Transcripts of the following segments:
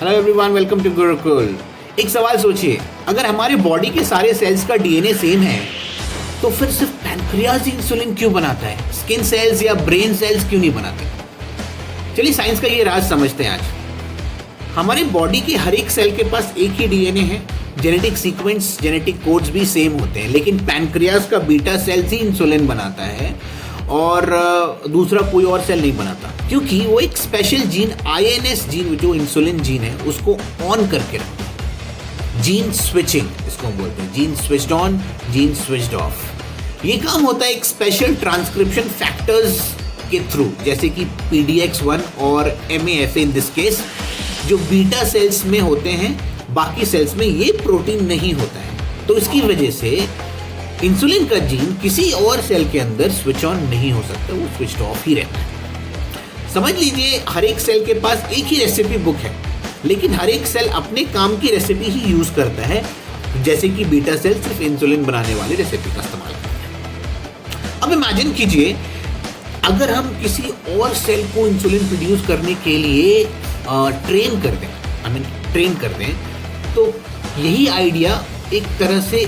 Hello everyone, welcome to Gurukul. एक सवाल सोचिए, अगर हमारे बॉडी के सारे सेल्स का डीएनए सेम है तो फिर सिर्फ पैनक्रियाज इंसुलिन क्यों बनाता है? स्किन सेल्स या ब्रेन सेल्स क्यों नहीं बनाते? चलिए साइंस का ये राज समझते हैं आज। हमारे बॉडी के हर एक सेल के पास एक ही डीएनए है, जेनेटिक सीक्वेंस, जेनेटिक कोड्स भी सेम होते हैं, लेकिन पैनक्रियाज का बीटा सेल्स ही इंसुलिन बनाता है और दूसरा कोई और सेल नहीं बनाता, क्योंकि वो एक स्पेशल जीन INS जीन जो इंसुलिन जीन है उसको ऑन करके रखता है। जीन स्विचिंग इसको हम बोलते हैं, gene switched on, gene switched off. ये काम होता है एक स्पेशल ट्रांसक्रिप्शन फैक्टर्स के थ्रू, जैसे कि PDX1 और MAFA इन दिस केस, जो बीटा सेल्स में होते हैं, बाकी सेल्स में ये प्रोटीन नहीं होता है। तो इसकी वजह से इंसुलिन का जीन किसी और सेल के अंदर स्विच ऑन नहीं हो सकता, वो स्विच ऑफ ही रहता है। समझ लीजिए हर एक सेल के पास एक ही रेसिपी बुक है, लेकिन हर एक सेल अपने काम की रेसिपी ही यूज करता है, जैसे कि बीटा सेल सिर्फ इंसुलिन बनाने वाली रेसिपी का इस्तेमाल करता है। अब इमेजिन कीजिए अगर हम किसी और सेल को इंसुलिन प्रोड्यूस करने के लिए ट्रेन कर दें, तो यही आइडिया एक तरह से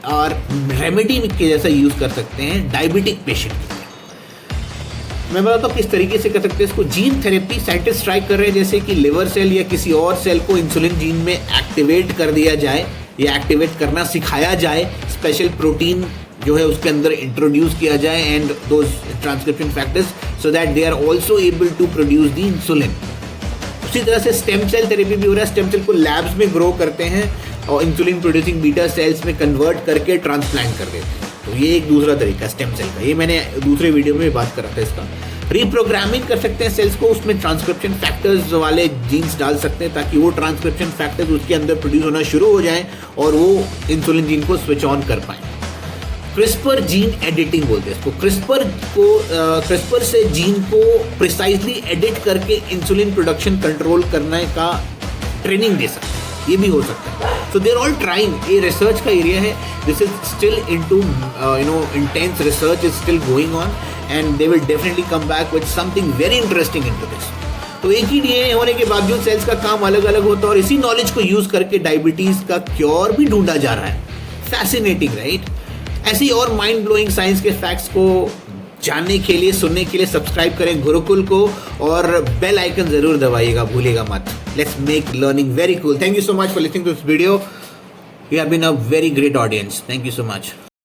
और रेमेडी के जैसा यूज कर सकते हैं डायबिटिक पेशेंट के लिए। मैं बताता हूँ किस तरीके से कर सकते हैं इसको। जीन थेरेपी साइंटिस्ट ट्राई कर रहे हैं, जैसे कि लिवर सेल या किसी और सेल को इंसुलिन जीन में एक्टिवेट कर दिया जाए या एक्टिवेट करना सिखाया जाए, स्पेशल प्रोटीन जो है उसके अंदर इंट्रोड्यूस किया जाए and those transcription factors so that they are also able to produce the insulin. उसी तरह से स्टेम सेल थेरेपी भी हो रहा है। स्टेम सेल को लैब्स में ग्रो करते हैं और इंसुलिन प्रोड्यूसिंग बीटा सेल्स में कन्वर्ट करके ट्रांसप्लांट कर देते हैं। तो ये एक दूसरा तरीका स्टेम सेल का, ये मैंने दूसरे वीडियो में बात करा था इसका। रीप्रोग्रामिंग कर सकते हैं सेल्स को, उसमें ट्रांसक्रिप्शन फैक्टर्स वाले जीन्स डाल सकते हैं ताकि वो ट्रांसक्रिप्शन फैक्टर्स उसके अंदर प्रोड्यूस होना शुरू हो जाए और वो इंसुलिन जीन को स्विच ऑन कर पाए। क्रिस्पर जीन एडिटिंग बोलते हैं इसको। क्रिस्पर से जीन को प्रिसाइजली एडिट करके इंसुलिन प्रोडक्शन कंट्रोल करने का ट्रेनिंग दे सकते हैं, ये भी हो सकता है। So they're all trying, ये रिसर्च का एरिया है, this is still into intense research is still going on and they will definitely come back with something very interesting into this। तो एक ही DNA होने के बावजूद सेल्स का काम अलग अलग होता है और इसी नॉलेज को यूज करके डायबिटीज का क्योर भी ढूंढा जा रहा है। Fascinating right? ऐसी और माइंड ब्लोइंग साइंस के फैक्ट्स को जानने के लिए, सुनने के लिए सब्सक्राइब करें गुरुकुल को और बेल आइकन जरूर दबाइएगा, भूलिएगा मत। Let's make learning very cool. Thank you so much for listening to this video. You have been a very great audience. Thank you so much.